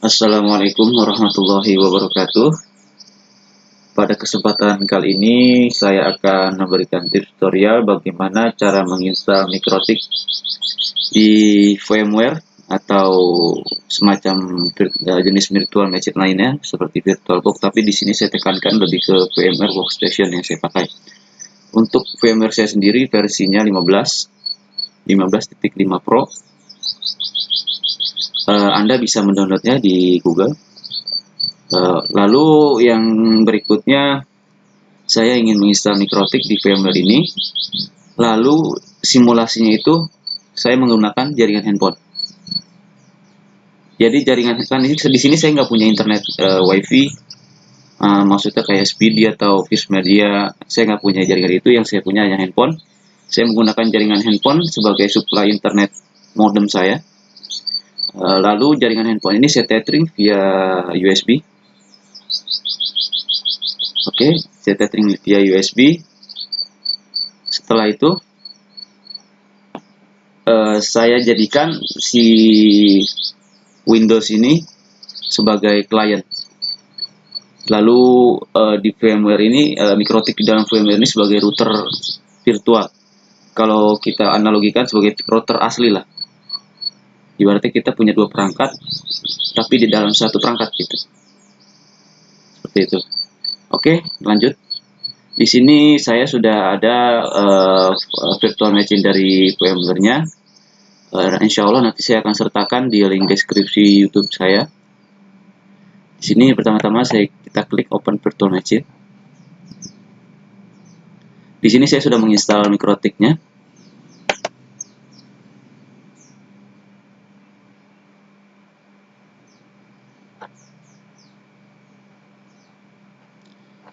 Assalamualaikum warahmatullahi wabarakatuh. Pada kesempatan kali ini saya akan memberikan tutorial bagaimana cara menginstal Mikrotik di VMware atau semacam jenis virtual machine lainnya seperti VirtualBox, tapi di sini saya tekankan lebih ke VMware Workstation yang saya pakai. Untuk VMware saya sendiri versinya 15.5 Pro. Anda bisa mendownloadnya di Google. Lalu yang berikutnya, saya ingin menginstal Mikrotik di VMware ini. Lalu simulasinya itu saya menggunakan jaringan handphone. Jadi jaringan kan di sini saya nggak punya internet WiFi, maksudnya kayak Speedy atau Fuse Media. Saya nggak punya jaringan itu, yang saya punya hanya handphone. Saya menggunakan jaringan handphone sebagai supply internet modem saya. Lalu jaringan handphone ini saya tethering via USB. Oke, saya tethering via USB. Setelah itu saya jadikan si Windows ini sebagai klien. Lalu di VMware ini, Mikrotik di dalam VMware ini sebagai router virtual. Kalau kita analogikan sebagai router asli lah. Ibaratnya kita punya dua perangkat, tapi di dalam satu perangkat gitu. Seperti itu. Oke, lanjut. Di sini saya sudah ada virtual machine dari VMware-nya. Insya Allah nanti saya akan sertakan di link deskripsi YouTube saya. Di sini pertama-tama kita klik Open Virtual Machine. Di sini saya sudah menginstal Mikrotiknya.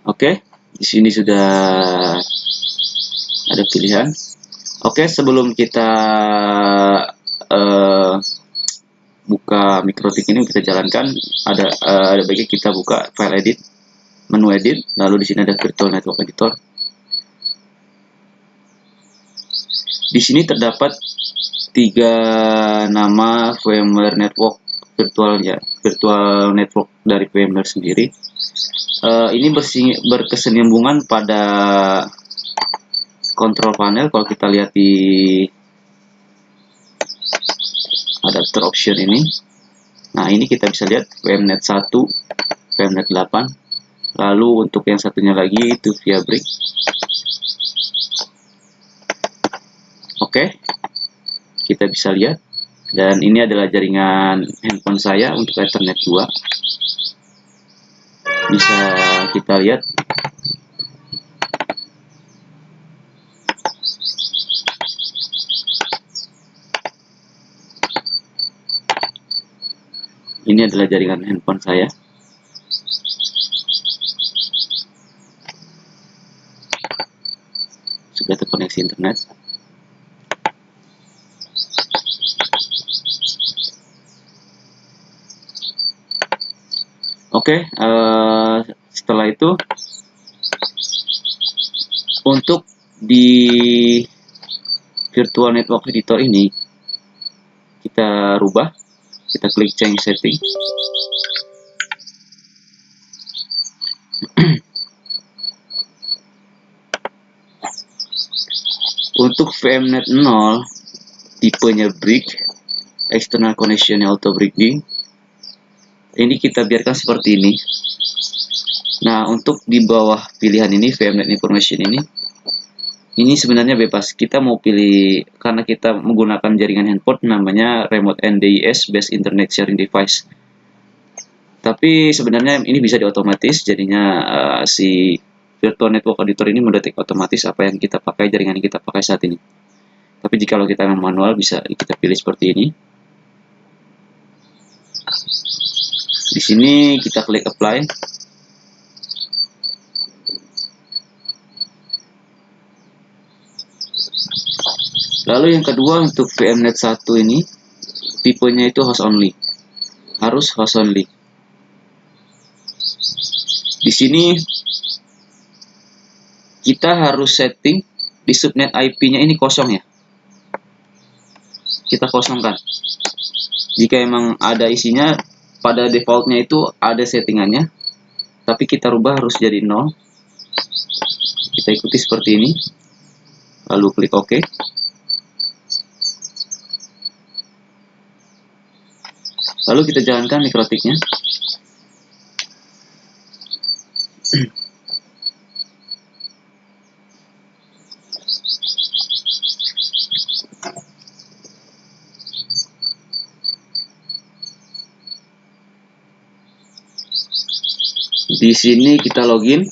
Oke, di sini sudah ada pilihan. Oke, sebelum kita buka Mikrotik ini kita jalankan, ada baiknya kita buka file edit, menu edit, lalu di sini ada Virtual Network Editor. Di sini terdapat 3 nama VMware Network virtual network dari VMware sendiri. Ini berkesinambungan pada control panel. Kalau kita lihat di adapter option ini, nah ini kita bisa lihat VMnet 1, VMnet 8, lalu untuk yang satunya lagi itu via brick. Oke, kita bisa lihat, dan ini adalah jaringan handphone saya untuk Ethernet 2. Bisa kita lihat ini adalah jaringan handphone saya. Sudah terkoneksi internet. Oke, setelah itu untuk di Virtual Network Editor ini kita rubah, kita klik change setting. Untuk VMnet 0 tipenya brick, external connection auto breaking, ini kita biarkan seperti ini. Nah, untuk di bawah pilihan ini VMnet information ini sebenarnya bebas. Kita mau pilih, karena kita menggunakan jaringan handphone namanya remote NDIS based internet sharing device. Tapi sebenarnya ini bisa diotomatis, jadinya si virtual network editor ini mendetek otomatis apa yang kita pakai, jaringan yang kita pakai saat ini. Tapi jika kita manual bisa kita pilih seperti ini. Di sini kita klik apply. Lalu yang kedua untuk VMnet 1 ini tipenya itu host only. Harus host only. Di sini kita harus setting di subnet IP-nya ini kosong ya. Kita kosongkan. Jika emang ada isinya, pada defaultnya itu ada settingannya, tapi kita rubah harus jadi 0. Kita ikuti seperti ini, lalu klik OK. Lalu kita jalankan mikrotiknya. Di sini kita login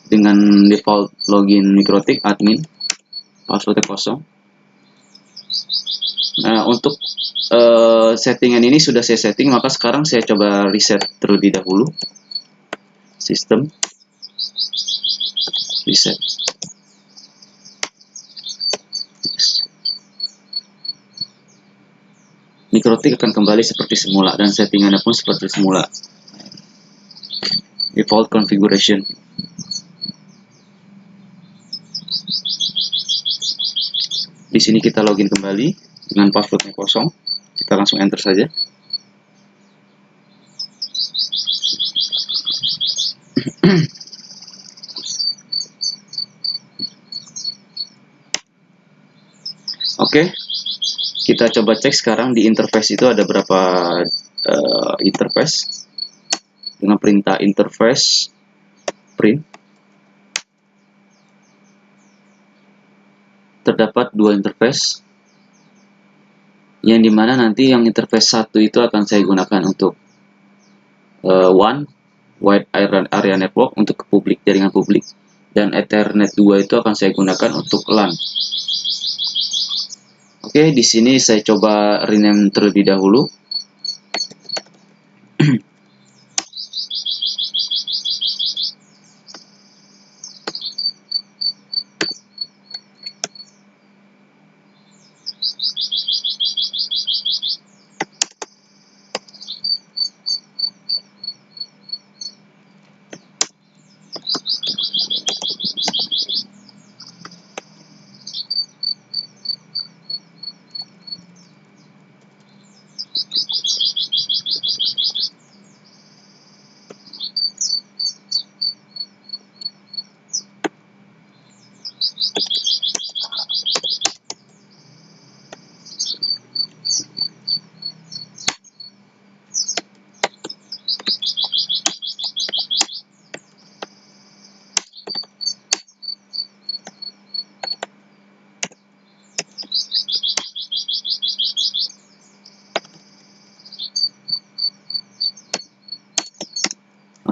dengan default login mikrotik admin, passwordnya kosong. Nah, untuk settingan ini sudah saya setting, maka sekarang saya coba reset terlebih dahulu. Sistem, reset. Mikrotik akan kembali seperti semula dan settingannya pun seperti semula. Default configuration. Di sini kita login kembali dengan passwordnya kosong. Kita langsung enter saja. Oke, kita coba cek sekarang di interface itu ada berapa interface. Dengan perintah interface print, terdapat 2 interface, yang dimana nanti yang interface 1 itu akan saya gunakan untuk WAN, Wide Area Network, untuk ke publik, jaringan publik, dan Ethernet 2 itu akan saya gunakan untuk LAN. Oke, di sini saya coba rename terlebih dahulu.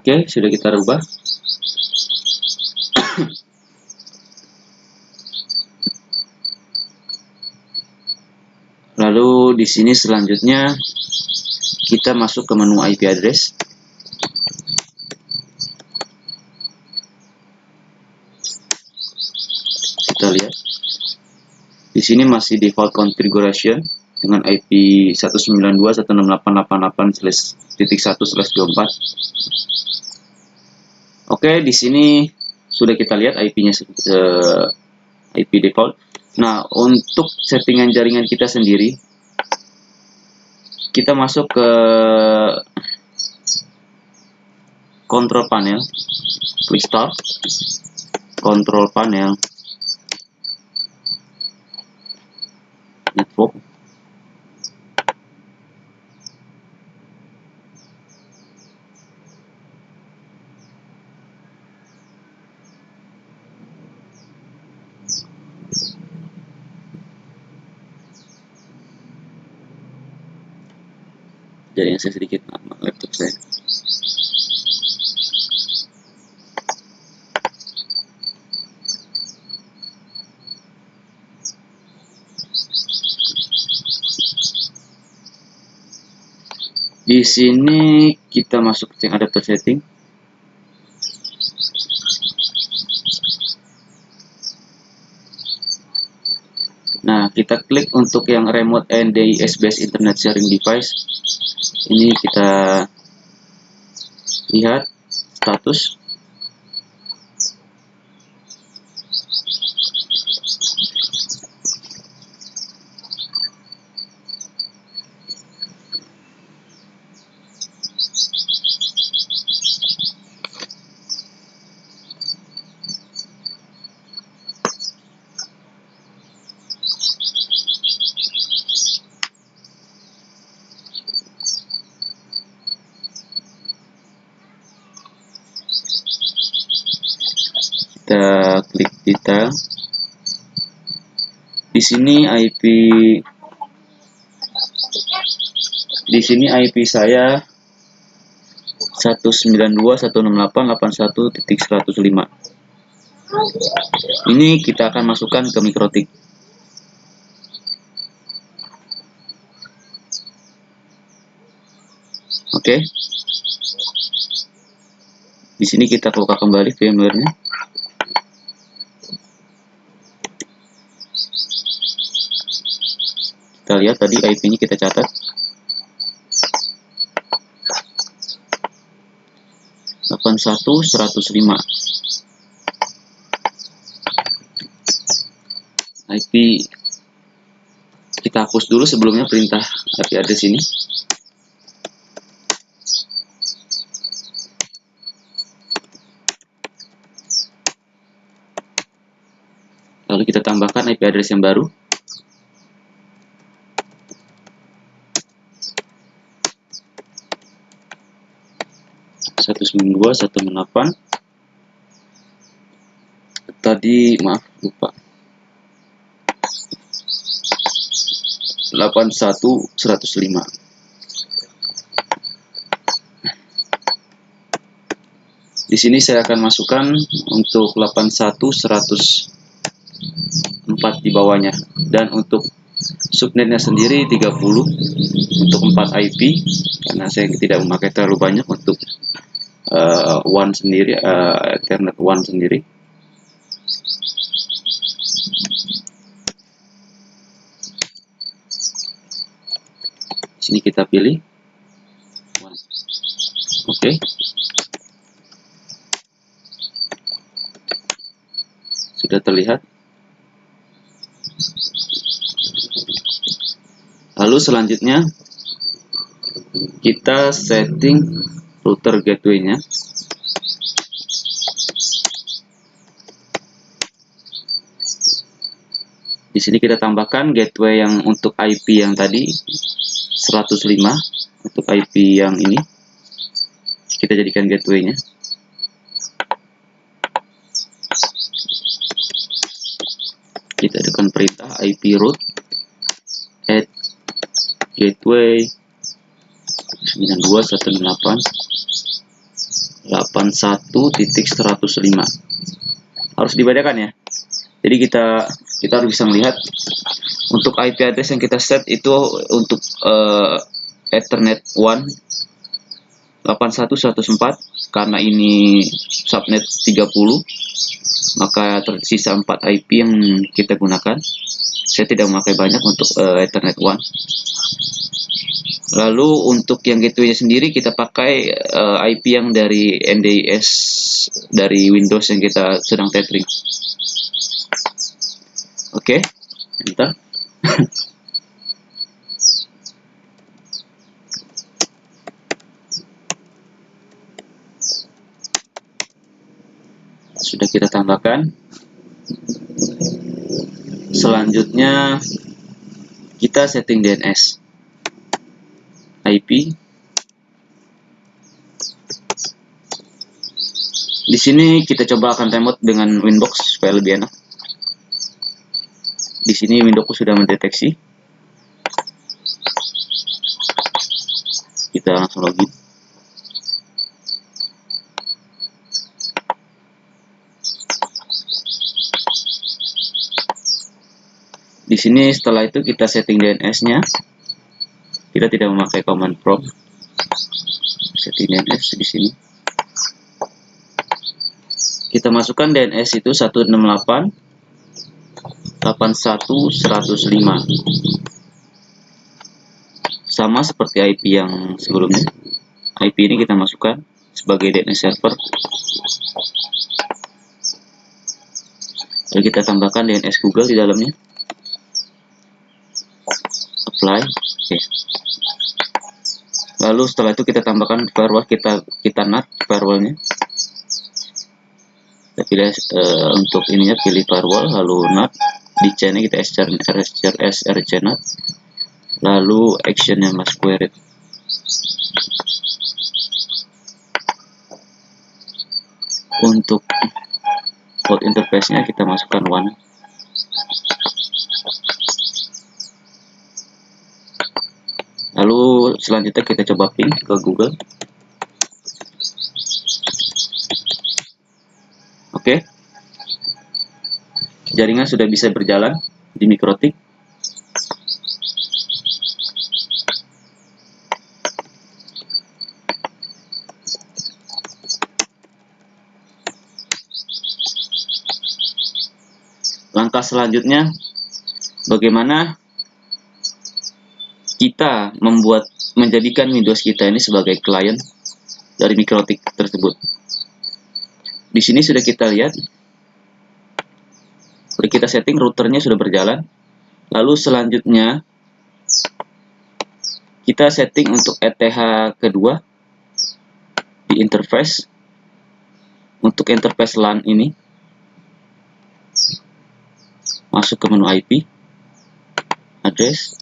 Oke, sudah kita rubah. Lalu di sini selanjutnya kita masuk ke menu IP address. Kita lihat. Di sini masih default configuration dengan IP 192.168.88/1/24. Oke, di sini sudah kita lihat IP-nya IP default. Nah, untuk settingan jaringan kita sendiri, kita masuk ke control panel, klik start, control panel, network. Jaringan saya sedikit laptop saya. Di sini kita masuk ke adapter setting. Nah, kita klik untuk yang remote NDIS based internet sharing device. Ini kita lihat status. Kita klik detail. Di sini IP saya 192.168.81.105. Ini kita akan masukkan ke MikroTik. Oke. Di sini kita buka kembali VMware-nya. Kita lihat tadi IP-nya kita catat. 81.105. IP kita hapus dulu sebelumnya perintah IP address ini. Lalu kita tambahkan IP address yang baru. Tadi maaf lupa 81.105. Di sini saya akan masukkan untuk 81.104 di bawahnya, dan untuk subnetnya sendiri 30 untuk 4 IP karena saya tidak memakai terlalu banyak untuk WAN sendiri, Ethernet WAN sendiri. Sini kita pilih. Oke. Sudah terlihat. Lalu selanjutnya kita setting router gateway-nya. Di sini kita tambahkan gateway yang untuk IP yang tadi 105, untuk IP yang ini kita jadikan gateway-nya. Kita tekan perintah IP root add gateway 92.168.81.105. Harus dibedakan ya. Jadi kita harus bisa melihat untuk IP address yang kita set itu untuk Ethernet WAN 81.104, karena ini subnet 30, maka tersisa 4 IP yang kita gunakan. Saya tidak memakai banyak untuk Ethernet WAN. Lalu untuk yang gateway-nya sendiri kita pakai IP yang dari NDIS dari Windows yang kita sedang tethering. Oke, enter. Sudah kita tambahkan. Selanjutnya kita setting DNS IP. Di sini kita coba akan remote dengan Winbox supaya lebih enak. Di sini Windows sudah mendeteksi. Kita langsung login. Di sini setelah itu kita setting DNS-nya. Kita tidak memakai command prompt. Setting DNS di sini. Kita masukkan DNS itu 168.81.105. Sama seperti IP yang sebelumnya. IP ini kita masukkan sebagai DNS server. Lalu kita tambahkan DNS Google di dalamnya. Apply. Oke. Lalu setelah itu kita tambahkan firewall, kita NAT firewallnya. Kita pilih untuk ininya, pilih firewall, lalu NAT. Di chainnya kita src NAT. Lalu actionnya mas query. Untuk port interface-nya kita masukkan one. Lalu selanjutnya kita coba ping ke Google. Oke. Jaringan sudah bisa berjalan di Mikrotik. Langkah selanjutnya, bagaimana kita menjadikan Windows kita ini sebagai klien dari Mikrotik tersebut. Di sini sudah kita lihat, sudah kita setting, routernya sudah berjalan. Lalu selanjutnya kita setting untuk ETH kedua di interface. Untuk interface LAN ini, masuk ke menu IP, address,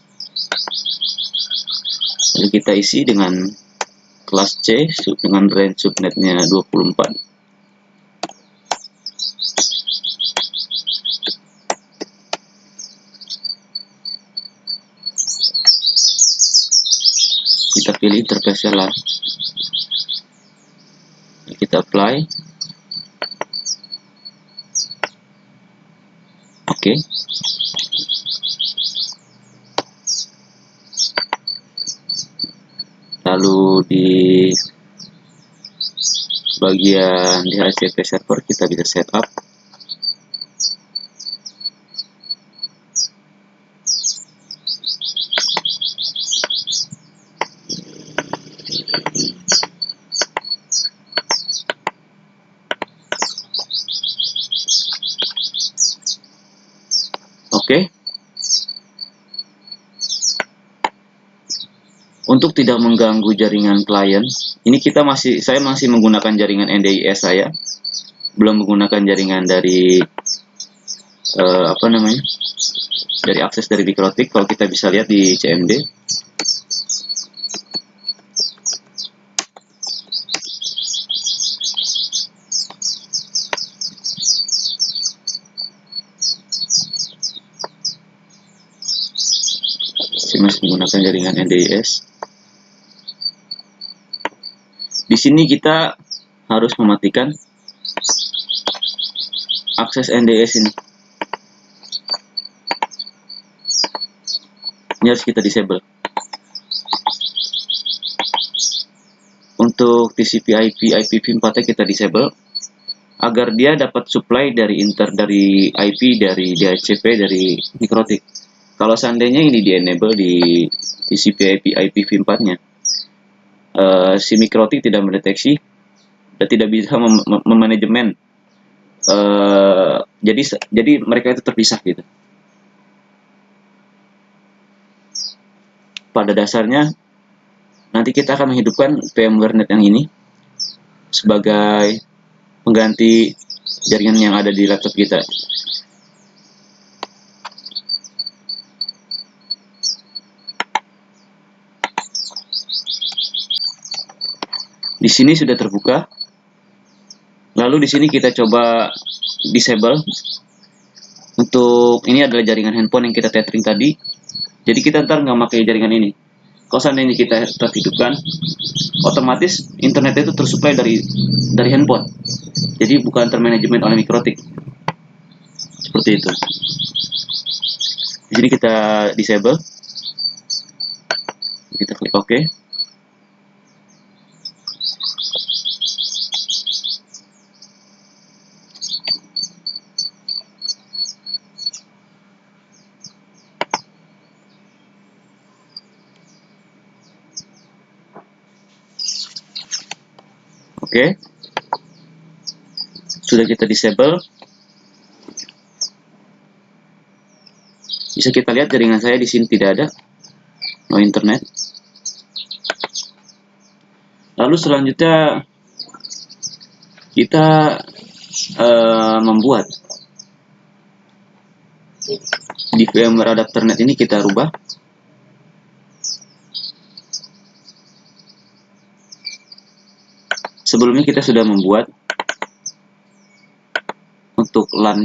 lalu kita isi dengan kelas C dengan range subnetnya 24. Kita pilih interface LAN, kita apply. Oke. Lalu di bagian DHCP server kita bisa setup. Oke. Untuk tidak mengganggu jaringan klien, ini saya masih menggunakan jaringan NDIS saya, belum menggunakan jaringan dari dari akses dari Mikrotik. Kalau kita bisa lihat di CMD, saya masih menggunakan jaringan NDIS. Di sini kita harus mematikan akses NDS ini. Ini harus kita disable. Untuk TCP/IP IPv4 kita disable agar dia dapat supply dari IP dari DHCP dari Mikrotik. Kalau seandainya ini di enable di TCP/IP IPv4-nya, si Mikrotik tidak mendeteksi dan tidak bisa memanajemen. Jadi mereka itu terpisah gitu. Pada dasarnya nanti kita akan menghidupkan VMware-Net yang ini sebagai pengganti jaringan yang ada di laptop kita. Di sini sudah terbuka. Lalu di sini kita coba disable. Untuk ini adalah jaringan handphone yang kita tethering tadi. Jadi kita ntar nggak pakai jaringan ini. Kalau seandainya kita hidupkan, otomatis internet itu tersuplai dari handphone. Jadi bukan termanajemen oleh Mikrotik. Seperti itu. Di sini kita disable. Kita klik OK. Oke. Sudah kita disable. Bisa kita lihat jaringan saya di sini tidak ada, no internet. Lalu selanjutnya kita membuat di VMware adapter net ini, kita rubah. Sebelumnya kita sudah membuat untuk LAN,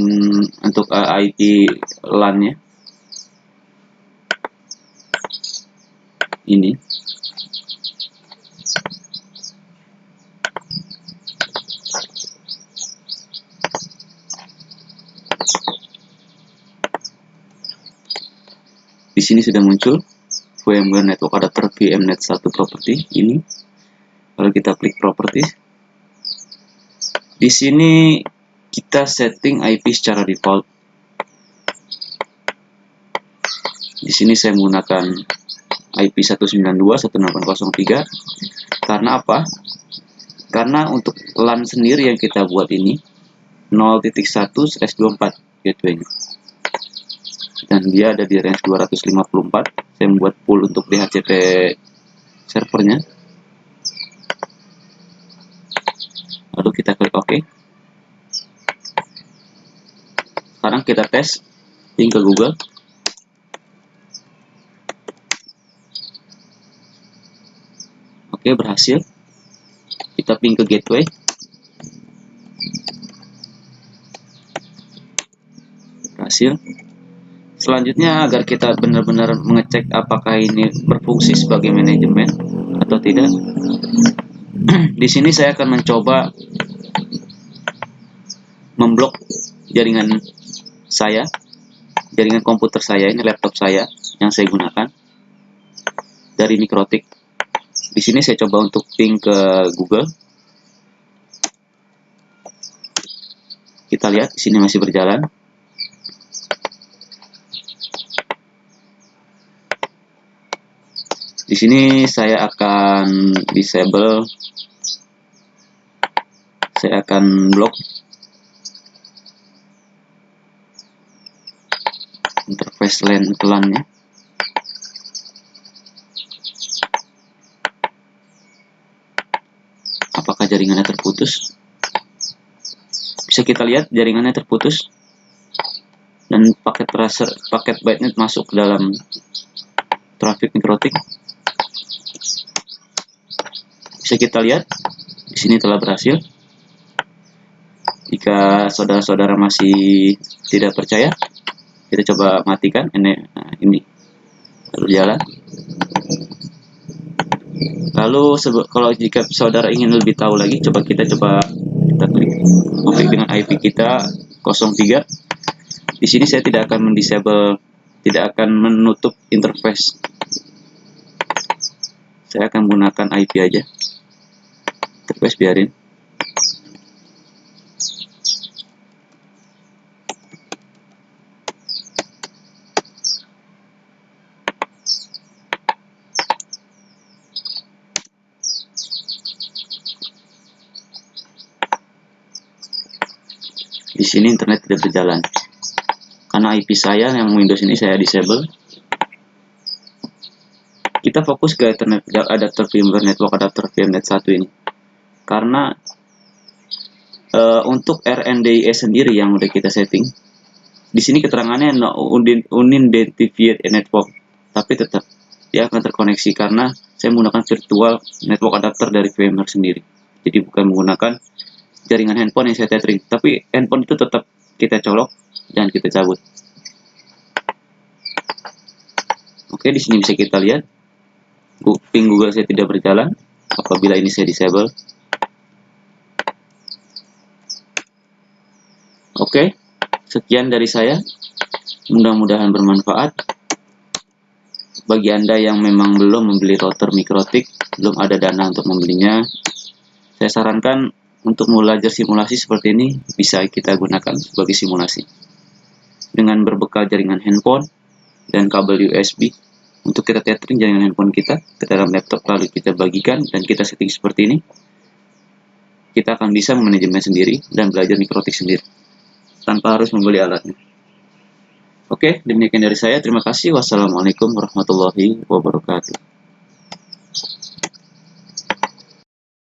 untuk IP LAN-nya ini. Di sini sudah muncul VMware Network Adapter VMnet 1 property ini. Kalau kita klik properties, di sini kita setting IP secara default. Di sini saya menggunakan IP 192.168.0.3. Karena apa? Karena untuk LAN sendiri yang kita buat ini 0.1/24 gateway-nya. Dan dia ada di range 254. Saya membuat pool untuk DHCP servernya. Lalu kita klik OK. Sekarang kita tes ping ke Google. Oke, berhasil. Kita ping ke gateway. Berhasil. Selanjutnya, agar kita benar-benar mengecek apakah ini berfungsi sebagai manajemen atau tidak, di sini saya akan mencoba memblok jaringan saya, jaringan komputer saya, ini laptop saya yang saya gunakan dari Mikrotik. Di sini saya coba untuk ping ke Google. Kita lihat di sini masih berjalan. Di sini saya akan disable, saya akan blok interface LAN-nya. Apakah jaringannya terputus? Bisa kita lihat jaringannya terputus dan paket tracer, paket bytenet masuk ke dalam traffic Mikrotik. Bisa kita lihat di sini telah berhasil. Jika saudara-saudara masih tidak percaya, kita coba matikan ini berjalan. Lalu kalau jika saudara ingin lebih tahu lagi, kita klik dengan IP kita 03. Di sini saya tidak akan mendisable, tidak akan menutup interface. Saya akan menggunakan IP aja. Interface biarin. Di sini internet tidak berjalan karena IP saya yang Windows ini saya disable. Kita fokus ke Ethernet adapter firmware network adapter VMnet 1 ini, karena untuk RNDIE sendiri yang udah kita setting, di sini keterangannya no unidentified network, tapi tetap dia akan terkoneksi karena saya menggunakan virtual network adapter dari VMware sendiri. Jadi bukan menggunakan jaringan handphone yang saya tethering, tapi handphone itu tetap kita colok dan kita cabut. Oke, di sini bisa kita lihat ping Google saya tidak berjalan apabila ini saya disable. Oke, sekian dari saya. Mudah-mudahan bermanfaat. Bagi Anda yang memang belum membeli router Mikrotik, belum ada dana untuk membelinya, saya sarankan untuk belajar simulasi seperti ini bisa kita gunakan sebagai simulasi. Dengan berbekal jaringan handphone dan kabel USB, untuk kita tethering jaringan handphone kita ke dalam laptop, lalu kita bagikan dan kita setting seperti ini, kita akan bisa memanajemen sendiri dan belajar Mikrotik sendiri tanpa harus membeli alatnya. Oke, demikian dari saya. Terima kasih. Wassalamualaikum warahmatullahi wabarakatuh.